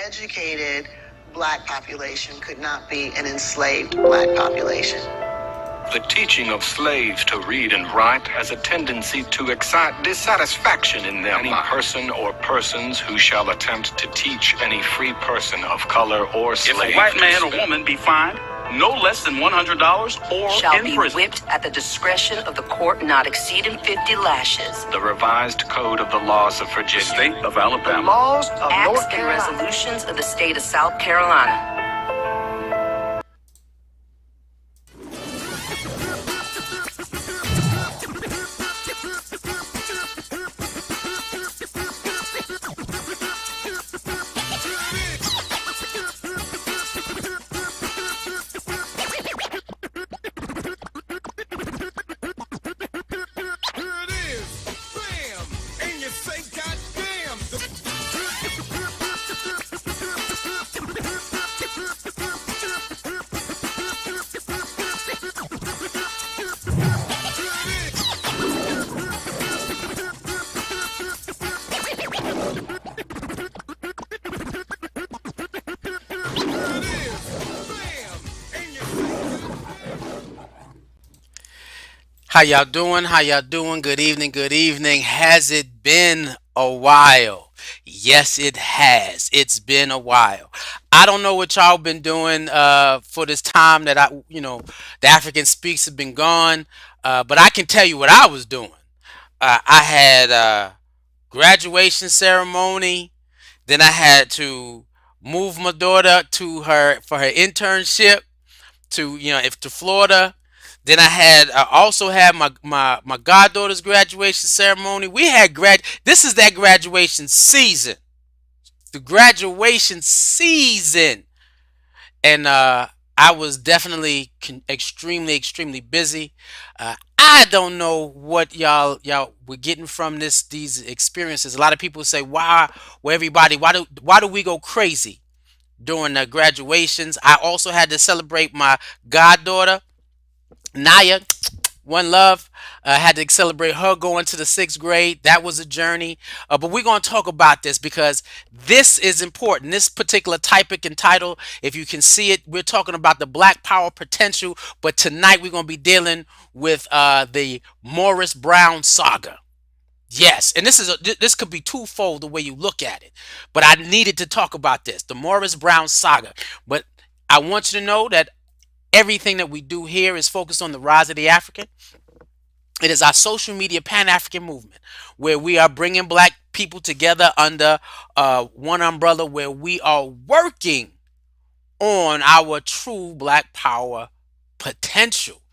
educated black population could not be an enslaved black population. The teaching of slaves to read and write has a tendency to excite dissatisfaction in them. Any person or persons who shall attempt to teach any free person of color or slave. If a white man or woman be fined no less than $100 or shall in be prison. whipped at the discretion of the court, not exceeding 50 lashes. The revised code of the laws of Virginia. State of Alabama. Laws of Acts North and Carolina. resolutions of the state of South Carolina. How y'all doing? How y'all doing? Good evening. Good evening. Has it been a while? Yes, it has. It's been a while. I don't know what y'all been doing for this time that the African Speaks have been gone, but I can tell you what I was doing. I had a graduation ceremony. Then I had to move my daughter to her for her internship to Florida. Then I also had my goddaughter's graduation ceremony. This is that graduation season. The graduation season. And I was definitely extremely busy. I don't know what y'all were getting from these experiences. A lot of people say, why do we go crazy during the graduations? I also had to celebrate my goddaughter Naya, one love. Had to celebrate her going to the 6th grade. That was a journey. But we're going to talk about this because this is important. This particular topic and title, if you can see it, we're talking about the Black Power potential. But tonight we're going to be dealing with the Morris Brown saga. Yes, and this could be twofold the way you look at it. But I needed to talk about this, the Morris Brown saga. But I want you to know that everything that we do here is focused on the rise of the African. It is our social media Pan-African movement where we are bringing black people together under one umbrella where we are working on our true black power potential.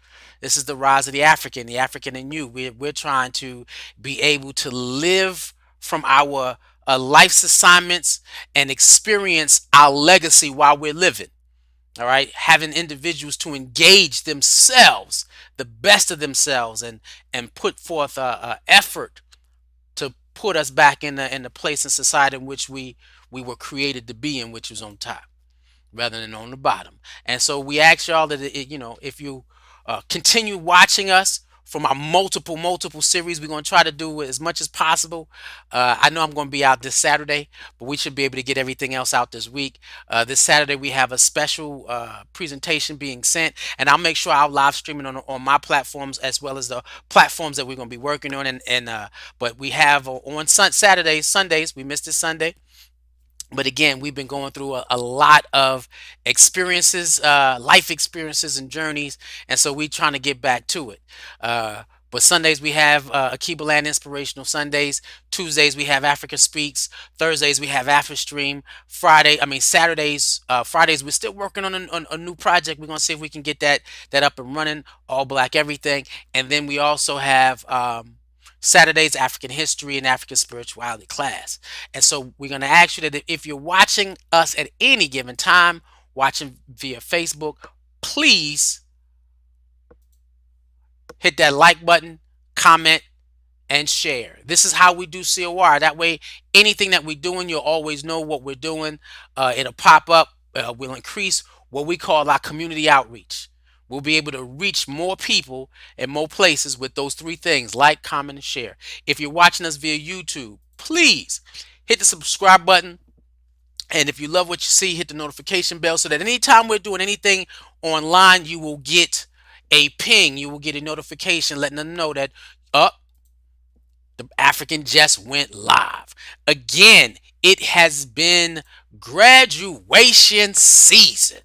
This is the rise of the African in you. We're trying to be able to live from our life's assignments and experience our legacy while we're living. All right, having individuals to engage themselves, the best of themselves, and put forth a effort to put us back in the place in society in which we were created to be in, which was on top rather than on the bottom. And so we ask y'all that if you continue watching us from our multiple series, we're going to try to do as much as possible. I know I'm going to be out this Saturday, but we should be able to get everything else out this week. This Saturday, we have a special presentation being sent, and I'll make sure I'll live stream it on my platforms as well as the platforms that we're going to be working on. But we have on Sundays, we missed this Sunday. But again, we've been going through a lot of experiences, life experiences and journeys. And so we're trying to get back to it. But Sundays we have Akiba Land Inspirational Sundays. Tuesdays we have Africa Speaks. Thursdays we have AfriStream. Fridays we're still working on a new project. We're going to see if we can get that up and running. All Black Everything. And then we also have Saturday's African History and African Spirituality class. And so we're going to ask you that if you're watching us at any given time, watching via Facebook, please hit that like button, comment, and share. This is how we do COR. That way, anything that we're doing, you'll always know what we're doing. It'll pop up. We'll increase what we call our community outreach. We'll be able to reach more people in more places with those three things: like, comment, and share. If you're watching us via YouTube, please hit the subscribe button, And if you love what you see, hit the notification bell so that anytime we're doing anything online, you will get a ping. You will get a notification letting them know that up the African just went live. Again, it has been graduation season.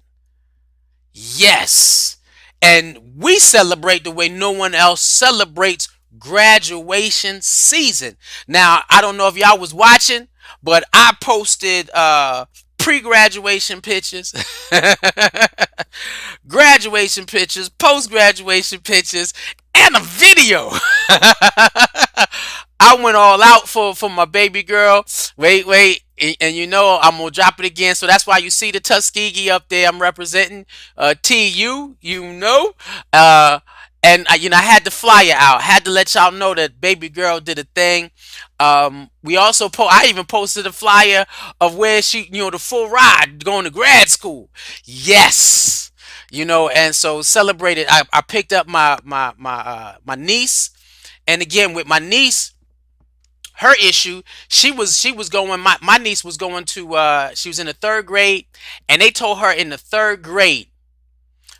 Yes. And we celebrate the way no one else celebrates graduation season. Now, I don't know if y'all was watching, but I posted pre-graduation pictures, graduation pictures, post-graduation pictures, and a video. I went all out for my baby girl. Wait, and you know I'm gonna drop it again. So that's why you see the Tuskegee up there. I'm representing TU. You know, uh, and I had the flyer out. Had to let y'all know that baby girl did a thing. We also I even posted a flyer of where she, the full ride going to grad school. Yes. And so celebrated. I picked up my niece, and again with my niece, her issue, she was going, my niece was going to she was in the third grade, and they told her in the third grade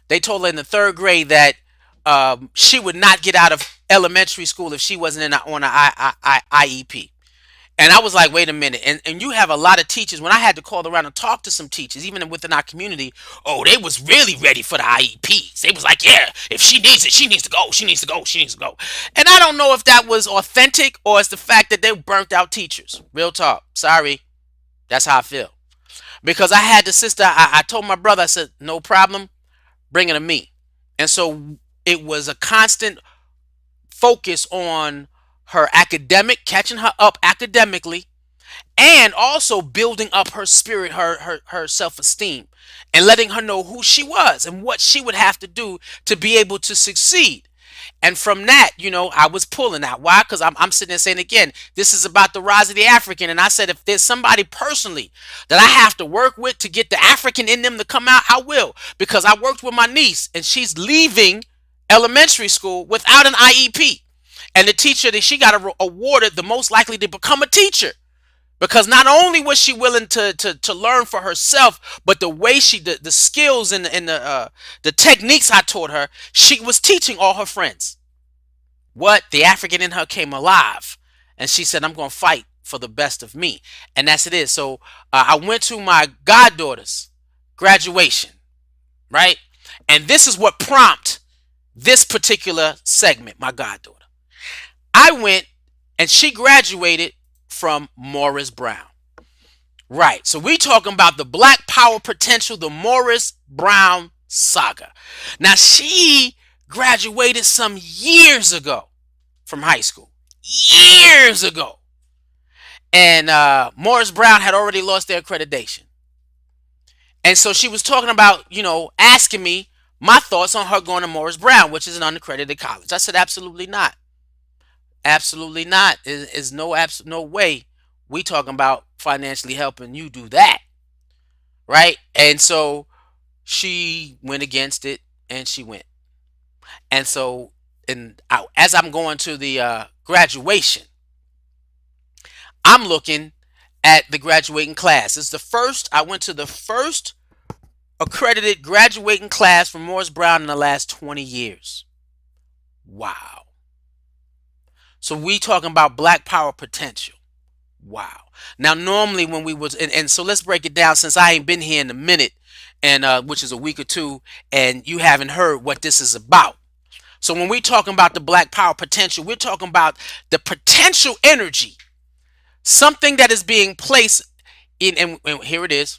that she would not get out of elementary school if she wasn't on a IEP. And I was like, wait a minute. And you have a lot of teachers. When I had to call around and talk to some teachers, even within our community, oh, they was really ready for the IEPs. They was like, yeah, if she needs it, she needs to go. She needs to go. She needs to go. And I don't know if that was authentic or it's the fact that they burnt out teachers. Real talk. Sorry. That's how I feel. Because I had the sister, I told my brother, I said, no problem, bring it to me. And so it was a constant focus on her academic, catching her up academically, and also building up her spirit, her self-esteem, and letting her know who she was and what she would have to do to be able to succeed. And from that, I was pulling out. Why? Because I'm sitting there saying, again, this is about the rise of the African. And I said, if there's somebody personally that I have to work with to get the African in them to come out, I will. Because I worked with my niece, and she's leaving elementary school without an IEP. And the teacher that she got awarded the most likely to become a teacher. Because not only was she willing to learn for herself, but the way the skills and the techniques I taught her, she was teaching all her friends. What? The African in her came alive, and she said, I'm going to fight for the best of me. And that's it is. So I went to my goddaughter's graduation, right? And this is what prompted this particular segment, my goddaughter. I went, and she graduated from Morris Brown. Right. So we talking about the Black Power potential, the Morris Brown saga. Now, she graduated some years ago from high school. Years ago. And Morris Brown had already lost their accreditation. And so she was talking about, asking me my thoughts on her going to Morris Brown, which is an unaccredited college. I said, absolutely not. Absolutely not. Is no way we talking about financially helping you do that, right? And so she went against it, and she went. And so, as I'm going to the graduation, I'm looking at the graduating class. I went to the first accredited graduating class from Morris Brown in the last 20 years. Wow. So we talking about Black Power potential. Wow. Now, normally when we was, and so let's break it down, since I ain't been here in a minute, and which is a week or two, and you haven't heard what this is about. So when we talking about the Black Power potential, we're talking about the potential energy, something that is being placed in, and here it is.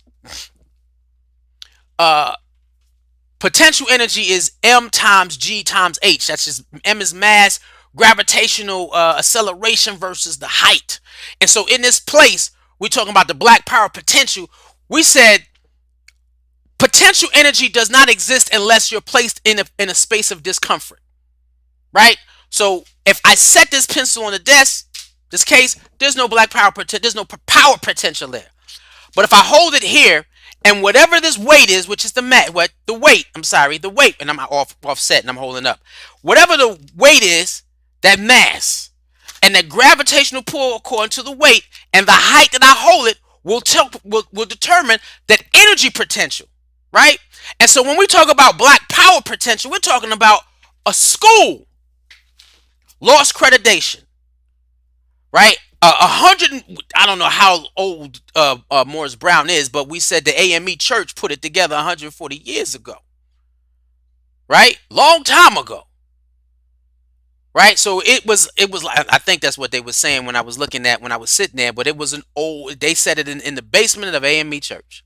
Potential energy is M times G times H. That's just, M is mass, gravitational acceleration versus the height. And so in this place, we're talking about the Black Power potential. We said potential energy does not exist unless you're placed in a space of discomfort, right? So if I set this pencil on the desk, this case, there's no Black Power potential, there's no power potential there. But if I hold it here, and whatever this weight is, which is the weight, and I'm offset and I'm holding up. Whatever the weight is, that mass, and that gravitational pull according to the weight and the height that I hold it will determine that energy potential, right? And so when we talk about black power potential, we're talking about a school lost accreditation, right? 100. I don't know how old Morris Brown is, but we said the AME Church put it together 140 years ago, right? Long time ago, right? So it was like, I think that's what they were saying when I was sitting there. But it was an old. They said it in the basement of AME Church,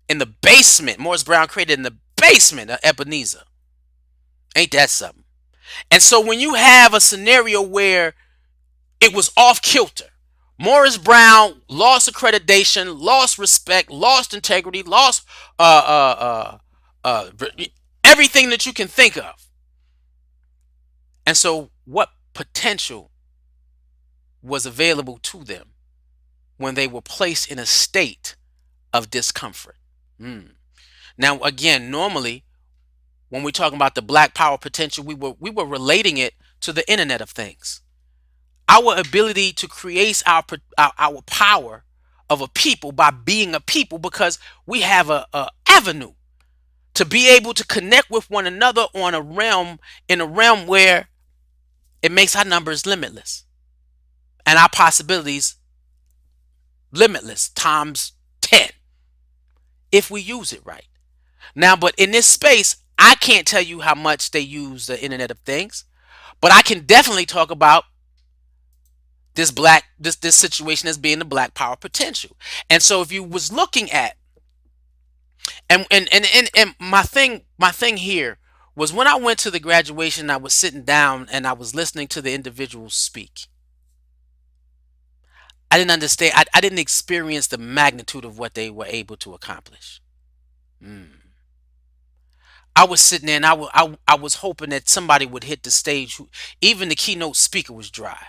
in the basement. Morris Brown created in the basement of Ebenezer. Ain't that something? And so when you have a scenario where it was off kilter, Morris Brown lost accreditation, lost respect, lost integrity, lost everything that you can think of. And so what potential was available to them when they were placed in a state of discomfort? Now, again, normally when we're talking about the black power potential, we were relating it to the Internet of Things. Our ability to create our power of a people by being a people, because we have a avenue to be able to connect with one another in a realm where it makes our numbers limitless and our possibilities limitless times 10 if we use it right. Now, but in this space, I can't tell you how much they use the Internet of Things, but I can definitely talk about this situation as being the black power potential. And so if you was looking at and my thing here was, when I went to the graduation, I was sitting down and I was listening to the individuals speak. I didn't understand. I didn't experience the magnitude of what they were able to accomplish. I was sitting there and I was hoping that somebody would hit the stage. Even the keynote speaker was dry.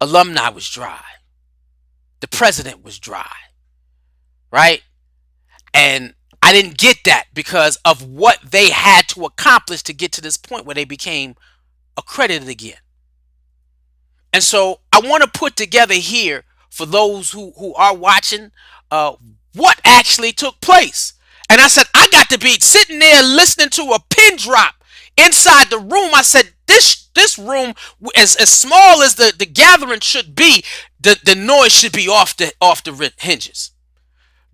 Alumni was dry. The president was dry. Right? And I didn't get that because of what they had to accomplish to get to this point where they became accredited again. And so I want to put together here for those who are watching what actually took place. And I said, I got to be sitting there listening to a pin drop inside the room. I said, this room, as small as the gathering should be, the noise should be off the hinges.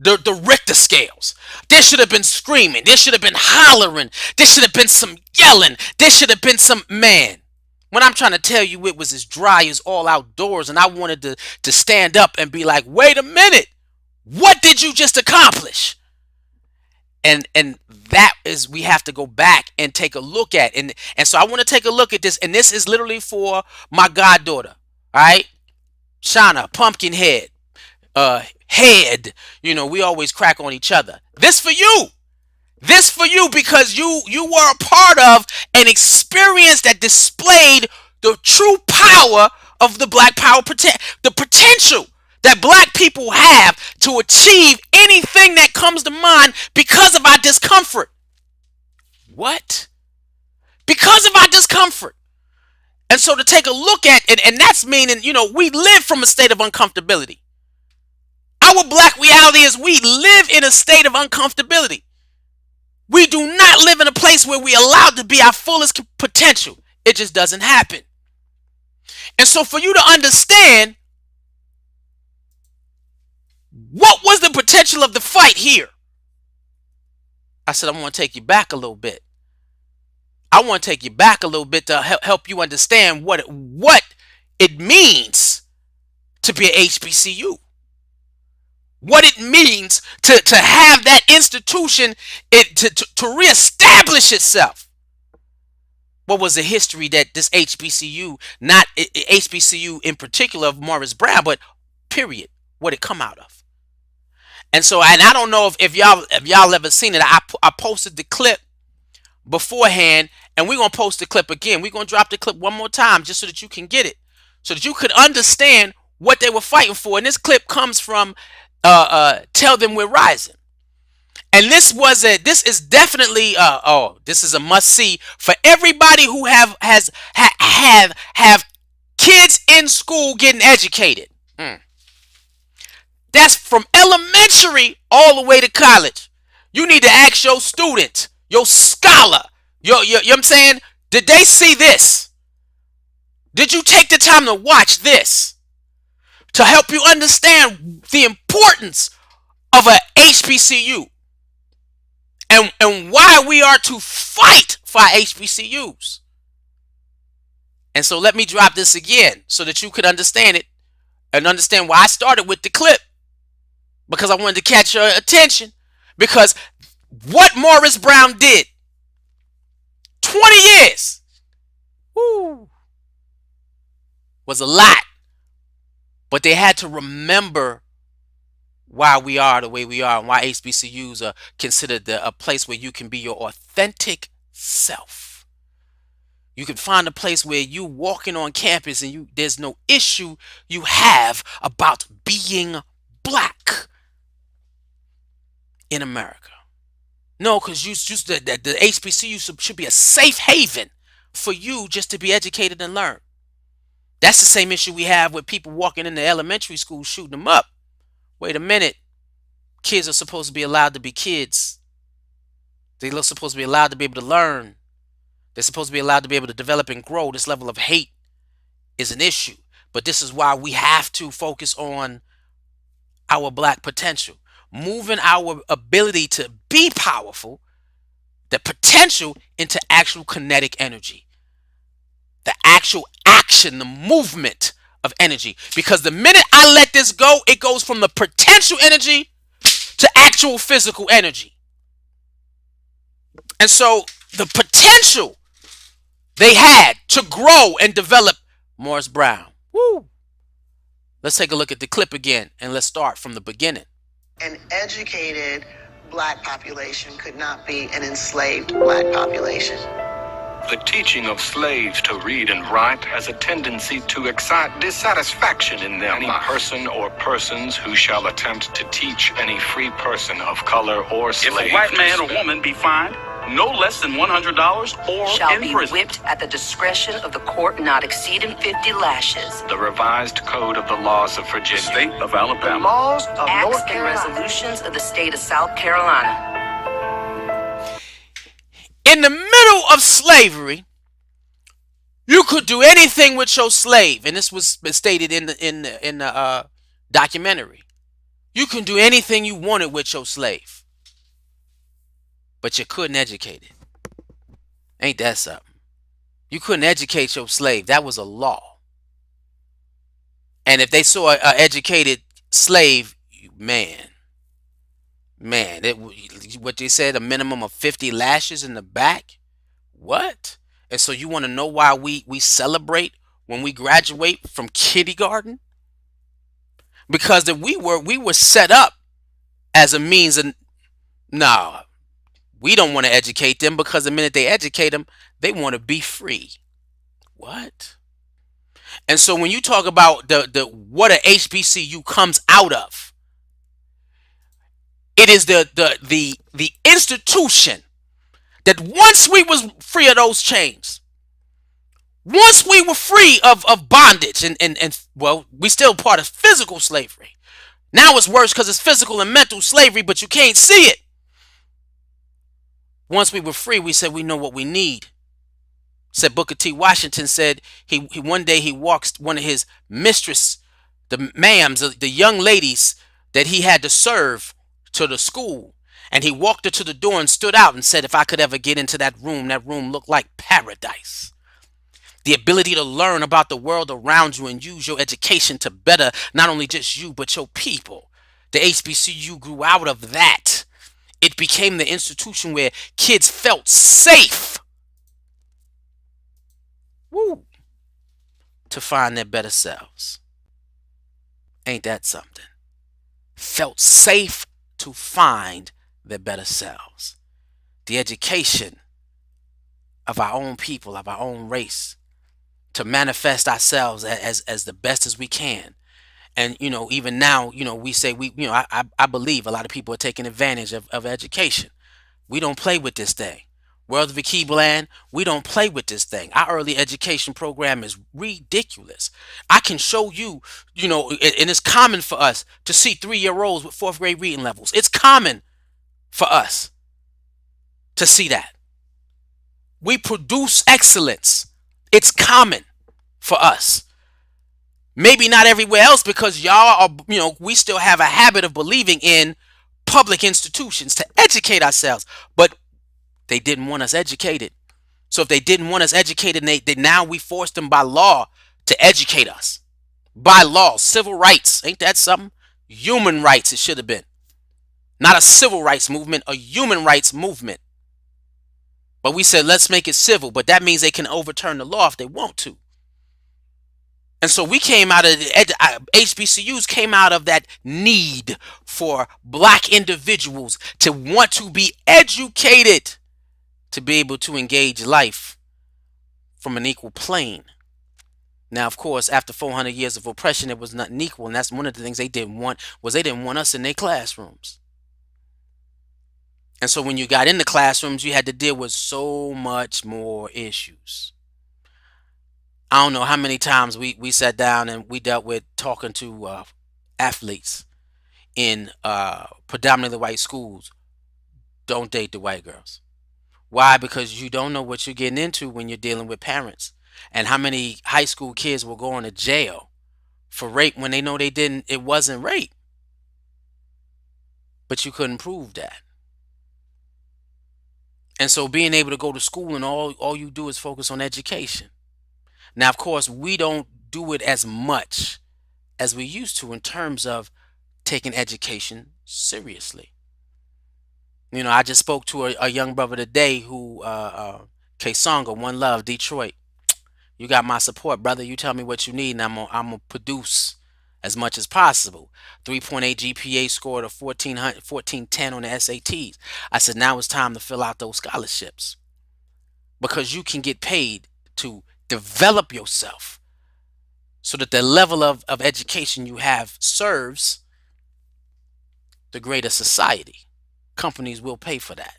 The Richter scales. There should have been screaming. There should have been hollering. There should have been some yelling. There should have been some, man. When I'm trying to tell you, it was as dry as all outdoors, and I wanted to stand up and be like, wait a minute, what did you just accomplish? And that is, we have to go back and take a look at. And so I want to take a look at this, and this is literally for my goddaughter, all right? Shauna, Pumpkinhead, Head, we always crack on each other. This for you. This for you because you were a part of an experience that displayed the true power of the black power, the potential that black people have to achieve anything that comes to mind because of our discomfort. What? Because of our discomfort. And so to take a look at it, and that's meaning, we live from a state of uncomfortability. Our black reality is we live in a state of uncomfortability. We do not live in a place where we are allowed to be our fullest potential. It just doesn't happen. And so for you to understand, what was the potential of the fight here? I said, I want to take you back a little bit. I want to take you back a little bit to help you understand what it means to be an HBCU. What it means to have that institution to reestablish itself. What was the history that this HBCU, not HBCU in particular of Morris Brown, but period, what it come out of. And so, and I don't know if y'all ever seen it. I posted the clip beforehand, and we're going to post the clip again. We're going to drop the clip one more time just so that you can get it, so that you could understand what they were fighting for. And this clip comes from Tell Them We're Rising. And this is definitely this is a must see for everybody who have kids in school getting educated. That's from elementary all the way to college. You need to ask your student, your scholar, you know what I'm saying? Did they see this? Did you take the time to watch this to help you understand the importance of a HBCU and why we are to fight for our HBCUs? And so let me drop this again so that you could understand it and understand why I started with the clip, because I wanted to catch your attention. Because what Morris Brown did, 20 years, woo, was a lot. But they had to remember why we are the way we are and why HBCUs are considered a place where you can be your authentic self. You can find a place where you walking on campus and there's no issue you have about being black in America. No, because the HBCU should be a safe haven for you just to be educated and learn. That's the same issue we have with people walking into elementary school shooting them up. Wait a minute. Kids are supposed to be allowed to be kids. They're supposed to be allowed to be able to learn. They're supposed to be allowed to be able to develop and grow. This level of hate is an issue. But this is why we have to focus on our black potential. Moving our ability to be powerful, the potential, into actual kinetic energy. The actual action, the movement of energy. Because the minute I let this go, it goes from the potential energy to actual physical energy. And so the potential they had to grow and develop Morris Brown. Woo! Let's take a look at the clip again and let's start from the beginning. An educated black population could not be an enslaved black population. The teaching of slaves to read and write has a tendency to excite dissatisfaction in them. Any person or persons who shall attempt to teach any free person of color or slave. If a white man or woman be fined no less than $100 or shall in be prison. whipped at the discretion of the court not exceeding 50 lashes. The revised code of the laws of Virginia. State of Alabama. Laws of Acts North and Carolina. resolutions of the state of South Carolina. In the middle of slavery, you could do anything with your slave, and this was stated in the documentary. You can do anything you wanted with your slave, but you couldn't educate it. Ain't that something? You couldn't educate your slave. That was a law. And if they saw an educated slave, what they said, a minimum of 50 lashes in the back. What? And so you want to know why we celebrate when we graduate from kindergarten? Because we were set up as a means of, no, we don't want to educate them, because the minute they educate them, they want to be free. What? And so when you talk about the what a HBCU comes out of, it is the institution that once we was free of those chains, once we were free of bondage and well, we still part of physical slavery. Now it's worse because it's physical and mental slavery, but you can't see it. Once we were free, we said we know what we need. Said Booker T. Washington said he one day he walks one of his mistress, the ma'ams, the young ladies that he had to serve to the school, and he walked her to the door and stood out and said, if I could ever get into that room looked like paradise. The ability to learn about the world around you and use your education to better not only just you but your people. The HBCU grew out of that. It became the institution where kids felt safe, woo, to find their better selves. Ain't that something? Felt safe to find their better selves. The education of our own people, of our own race, to manifest ourselves as the best as we can. And even now, we say I believe a lot of people are taking advantage of education. We don't play with this thing. World of Keyblad, we don't play with this thing. Our early education program is ridiculous. I can show you, and it's common for us to see 3-year-olds with fourth grade reading levels. It's common for us to see that. We produce excellence. It's common for us. Maybe not everywhere else, because y'all are, we still have a habit of believing in public institutions to educate ourselves. But they didn't want us educated. So if they didn't want us educated, now we forced them by law to educate us. By law, civil rights. Ain't that something? Human rights, it should have been. Not a civil rights movement, a human rights movement. But we said, let's make it civil. But that means they can overturn the law if they want to. And so we came out of HBCUs came out of that need for black individuals to want to be educated, to be able to engage life from an equal plane. Now, of course, after 400 years of oppression, it was nothing equal. And that's one of the things they didn't want, was they didn't want us in their classrooms. And so when you got in the classrooms, you had to deal with so much more issues. I don't know how many times we sat down and we dealt with talking to athletes in predominantly white schools. Don't date the white girls. Why? Because you don't know what you're getting into when you're dealing with parents. And how many high school kids will go into jail for rape when they know it wasn't rape. But you couldn't prove that. And so being able to go to school and all you do is focus on education. Now, of course, we don't do it as much as we used to in terms of taking education seriously. I just spoke to a young brother today who, Saga, One Love, Detroit. You got my support, brother. You tell me what you need, and I'm gonna produce as much as possible. 3.8 GPA, scored a 1410 on the SATs. I said, now it's time to fill out those scholarships, because you can get paid to develop yourself so that the level of education you have serves the greater society. Companies will pay for that.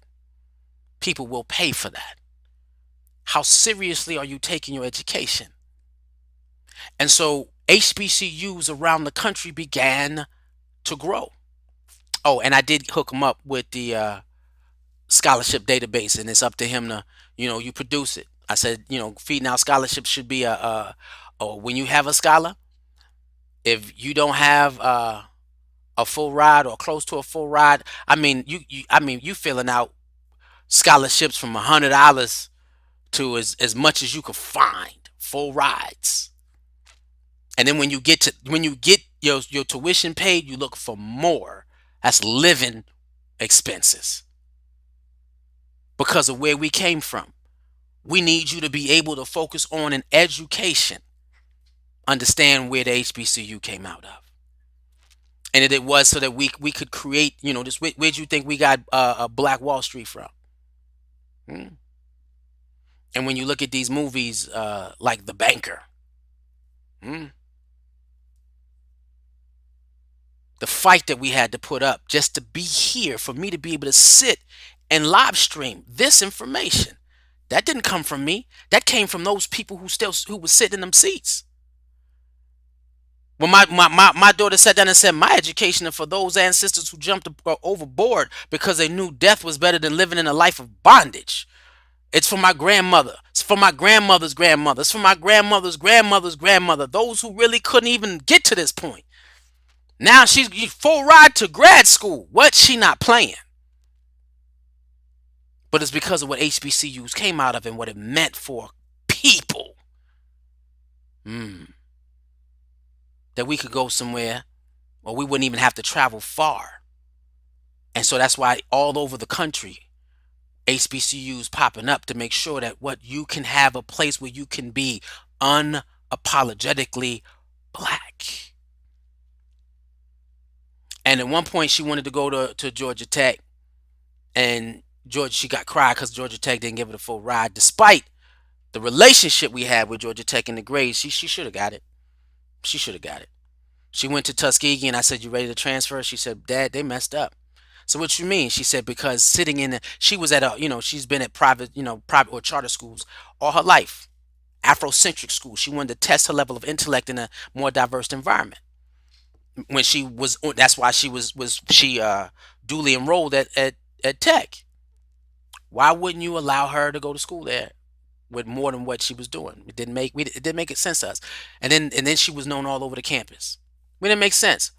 People will pay for that. How seriously are you taking your education? And so HBCUs around the country began to grow. Oh, and I did hook him up with the scholarship database, and it's up to him to, you produce it. I said, feeding out scholarships should be when you have a scholar, if you don't have a full ride or close to a full ride, you filling out scholarships from $100 to as much as you could find, full rides. And then when you get your tuition paid, you look for more. That's living expenses. Because of where we came from. We need you to be able to focus on an education. Understand where the HBCU came out of. And it was so that we could create, this. Where'd you think we got a Black Wall Street from? And when you look at these movies like The Banker, the fight that we had to put up just to be here, for me to be able to sit and live stream this information, that didn't come from me. That came from those people who was sitting in them seats. When my daughter sat down and said, my education is for those ancestors who jumped overboard because they knew death was better than living in a life of bondage. It's for my grandmother. It's for my grandmother's grandmother. It's for my grandmother's grandmother's grandmother. Those who really couldn't even get to this point. Now she's full ride to grad school. What? She not playing. But it's because of what HBCUs came out of and what it meant for people. That we could go somewhere, or we wouldn't even have to travel far. And so that's why all over the country, HBCUs popping up to make sure that what you can have a place where you can be unapologetically black. And at one point she wanted to go to Georgia Tech, and she got cried because Georgia Tech didn't give it a full ride, despite the relationship we had with Georgia Tech in the grades. She should have got it. She went to Tuskegee, and I said, you ready to transfer? She said, Dad, they messed up. So what you mean? She said because sitting in, she was at a, she's been at private, private or charter schools all her life, Afrocentric schools. She wanted to test her level of intellect in a more diverse environment. When she was, that's why she was she duly enrolled at Tech. Why wouldn't you allow her to go to school there with more than what she was doing? It didn't make sense to us. And then she was known all over the campus. It didn't make sense.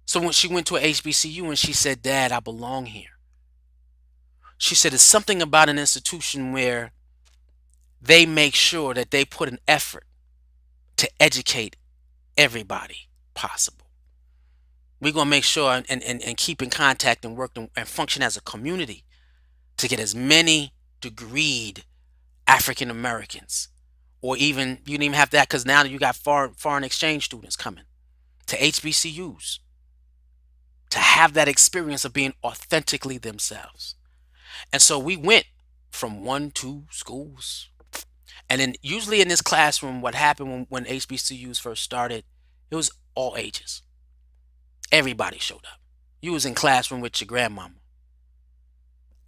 So when she went to a HBCU and she said, "Dad, I belong here." She said it's something about an institution where they make sure that they put an effort to educate everybody possible. We're going to make sure and keep in contact and work and function as a community to get as many degreed African Americans, or even you didn't even have that because now you got foreign exchange students coming to HBCUs to have that experience of being authentically themselves. And so we went from 1, 2 schools. And then usually in this classroom, what happened when HBCUs first started, it was all ages. Everybody showed up. You was in classroom with your grandmama.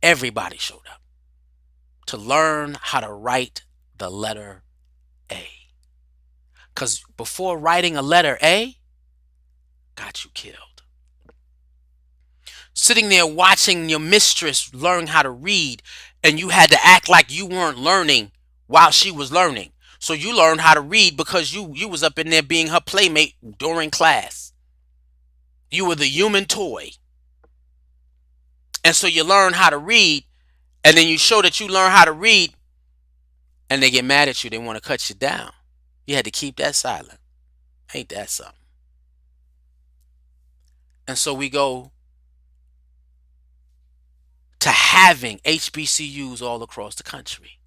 Everybody showed up to learn how to write the letter A. Because before writing a letter A, got you killed. Sitting there watching your mistress learn how to read, and you had to act like you weren't learning while she was learning. So you learned how to read because you was up in there being her playmate during class. You were the human toy. And so you learn how to read, and then you show that you learn how to read, and they get mad at you. They want to cut you down. You had to keep that silent. Ain't that something? And so we go to having HBCUs all across the country.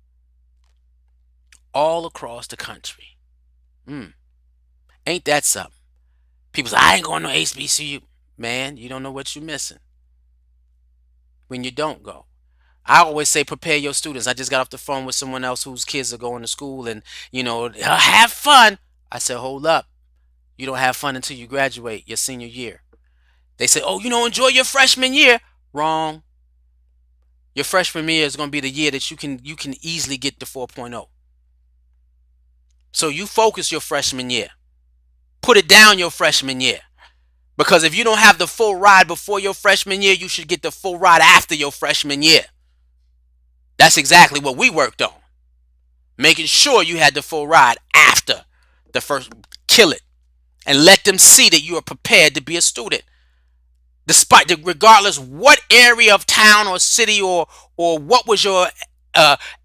All across the country. Ain't that something? People say, I ain't going to HBCU. Man, you don't know what you're missing when you don't go. I always say prepare your students. I just got off the phone with someone else whose kids are going to school and, have fun. I said, hold up. You don't have fun until you graduate your senior year. They say, oh, enjoy your freshman year. Wrong. Your freshman year is going to be the year that you can easily get to 4.0. So you focus your freshman year. Put it down your freshman year. Because if you don't have the full ride before your freshman year, you should get the full ride after your freshman year. That's exactly what we worked on. Making sure you had the full ride after the first. Kill it. And let them see that you are prepared to be a student. Regardless what area of town or city or what was your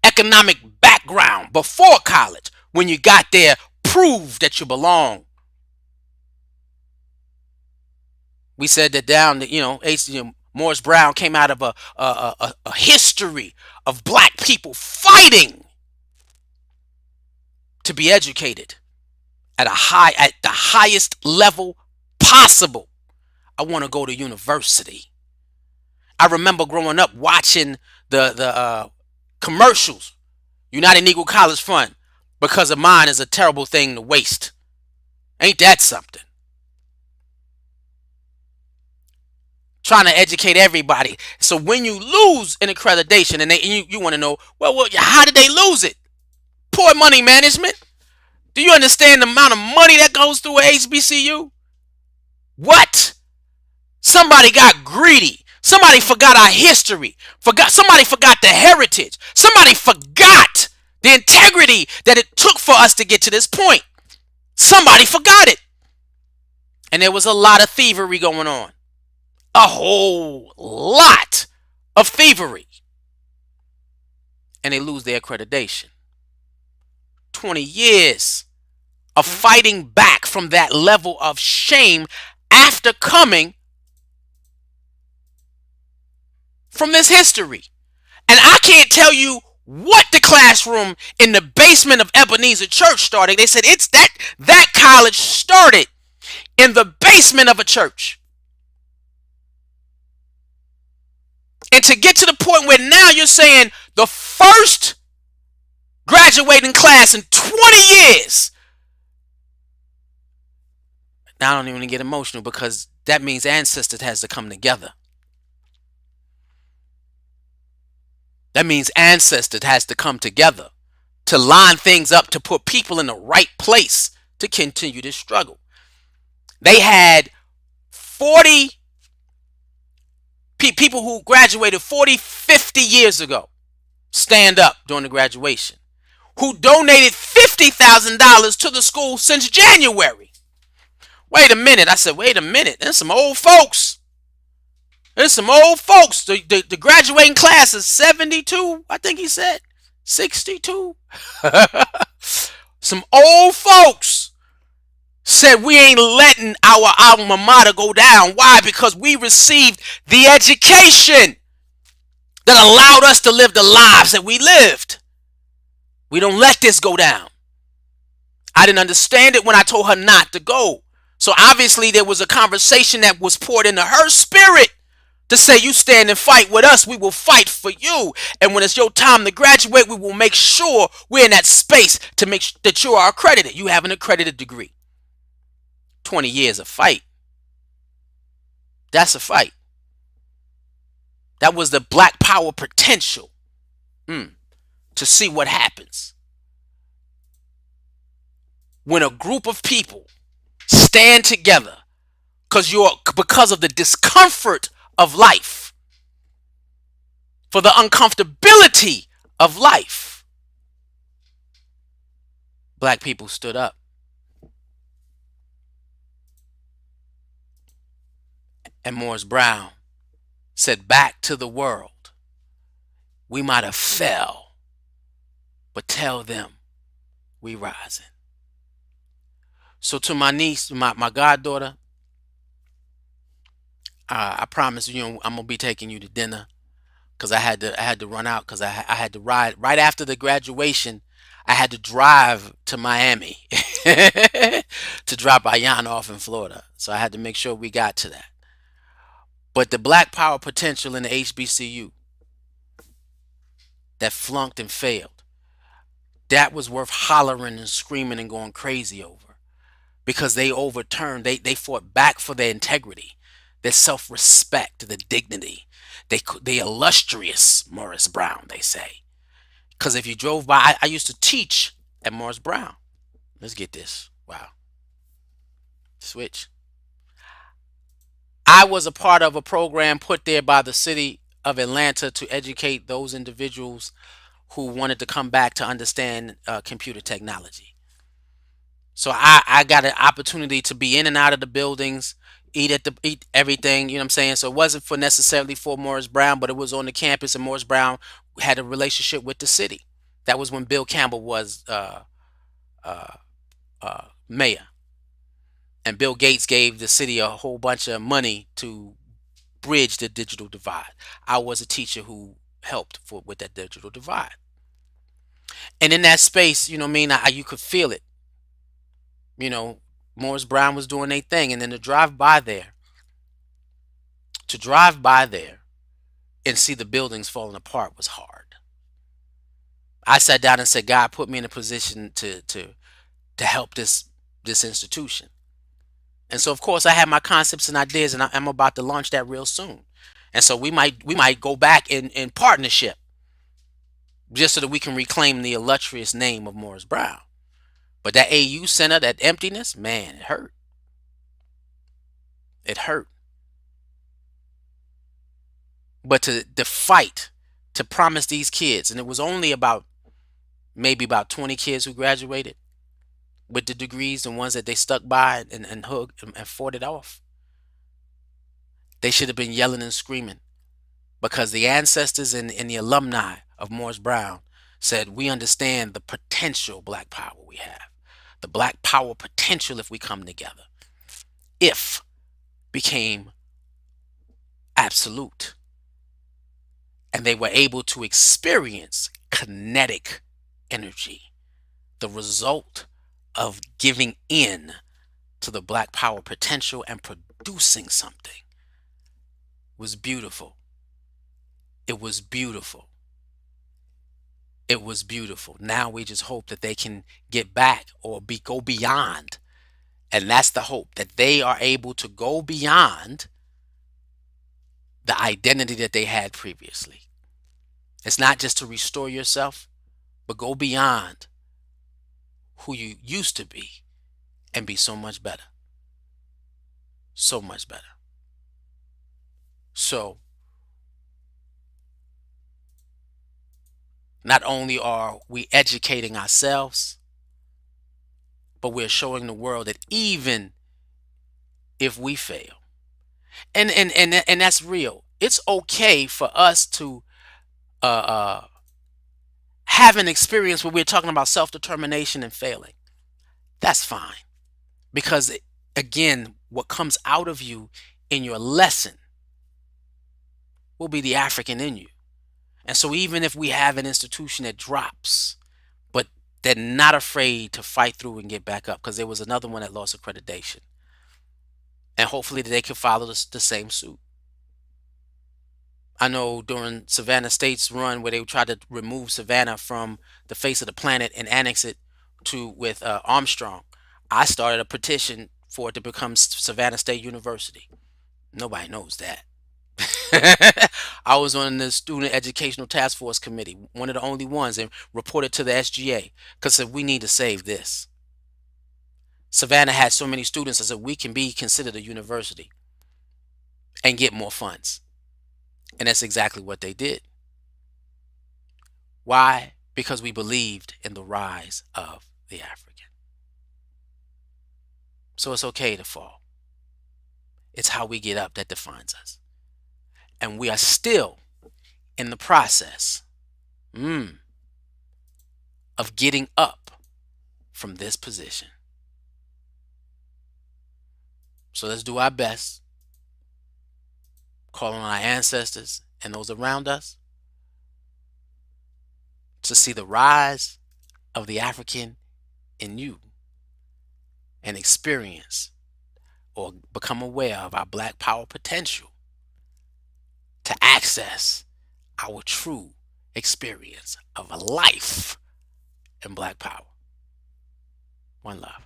economic background before college, when you got there, prove that you belong. We said that down, Morris Brown came out of a history of black people fighting to be educated at the highest level possible. I want to go to university. I remember growing up watching the commercials, United Negro College Fund, because of mine is a terrible thing to waste. Ain't that something? Trying to educate everybody. So when you lose an accreditation and you want to know, well, how did they lose it? Poor money management. Do you understand the amount of money that goes through a HBCU? What? Somebody got greedy. Somebody forgot our history. Somebody forgot the heritage. Somebody forgot the integrity that it took for us to get to this point. Somebody forgot it. And there was a lot of thievery going on. A whole lot of thievery. And they lose their accreditation. 20 years of fighting back from that level of shame after coming from this history. And I can't tell you what the classroom in the basement of Ebenezer Church started. They said it's that college started in the basement of a church. And to get to the point where now you're saying the first graduating class in 20 years. Now I don't even get emotional because that means ancestors has to come together. That means ancestors has to come together to line things up, to put people in the right place to continue this struggle. They had 40 people who graduated 40, 50 years ago stand up during the graduation, who donated $50,000 to the school since January. Wait a minute. I said, wait a minute. There's some old folks. There's some old folks. The graduating class is 72, I think he said. 62. Some old folks said we ain't letting our alma mater go down. Why? Because we received the education that allowed us to live the lives that we lived. We don't let this go down. I didn't understand it when I told her not to go. So obviously there was a conversation that was poured into her spirit to say, you stand and fight with us, we will fight for you. And when it's your time to graduate, we will make sure we're in that space to make sure that you are accredited. You have an accredited degree. 20 years of fight. That's a fight. That was the black power potential. To see what happens when a group of people stand together because of the discomfort of life, for the uncomfortability of life. Black people stood up. And Morris Brown said, back to the world. We might have fell, but tell them we rising. So to my niece, my goddaughter, I promise you, I'm gonna be taking you to dinner, because I had to run out, because I had to ride right after the graduation. I had to drive to Miami to drop Ayan off in Florida. So I had to make sure we got to that. But the black power potential in the HBCU that flunked and failed, that was worth hollering and screaming and going crazy over, because they overturned, they fought back for their integrity, their self-respect, the dignity. They illustrious Morris Brown, they say. Because if you drove by, I used to teach at Morris Brown. Let's get this. Wow. Switch. I was a part of a program put there by the city of Atlanta to educate those individuals who wanted to come back to understand computer technology. So I got an opportunity to be in and out of the buildings, eat everything, you know what I'm saying? So it wasn't for necessarily for Morris Brown, but it was on the campus, and Morris Brown had a relationship with the city. That was when Bill Campbell was mayor. And Bill Gates gave the city a whole bunch of money to bridge the digital divide. I was a teacher who helped with that digital divide. And in that space, you know what I mean, you could feel it. You know, Morris Brown was doing their thing, and then to drive by there and see the buildings falling apart was hard. I sat down and said, God put me in a position to help this institution. And so of course I have my concepts and ideas, and I'm about to launch that real soon. And so we might go back in partnership, just so that we can reclaim the illustrious name of Morris Brown. But that AU Center, that emptiness, man, it hurt. It hurt. But to fight, to promise these kids, and it was only maybe about 20 kids who graduated with the degrees, the ones that they stuck by and hugged and fought it off. They should have been yelling and screaming, because the ancestors and the alumni of Morris Brown said, we understand the potential black power we have. The black power potential, if we come together, if became absolute. And they were able to experience kinetic energy, the result of giving in to the black power potential and producing something. Was beautiful. It was beautiful. It was beautiful. Now we just hope that they can get back or go beyond. And that's the hope, that they are able to go beyond the identity that they had previously. It's not just to restore yourself, but go beyond who you used to be and be so much better. So much better. So, not only are we educating ourselves, but we're showing the world that even if we fail, and that's real. It's okay for us to uh, uh, have an experience where we're talking about self-determination and failing. That's fine, because again, what comes out of you in your lesson will be the African in you. And so even if we have an institution that drops, but they're not afraid to fight through and get back up, because there was another one that lost accreditation, and hopefully they can follow the same suit. I know during Savannah State's run, where they tried to remove Savannah from the face of the planet and annex it to with Armstrong, I started a petition for it to become Savannah State University. Nobody knows that. I was on the Student Educational Task Force Committee, one of the only ones, and reported to the SGA because we need to save this. Savannah had so many students, I said we can be considered a university and get more funds. And that's exactly what they did. Why? Because we believed in the rise of the African. So it's okay to fall. It's how we get up that defines us. And we are still in the process of getting up from this position. So let's do our best, calling on our ancestors and those around us to see the rise of the African in you and experience or become aware of our Black power potential to access our true experience of a life in Black power. One love.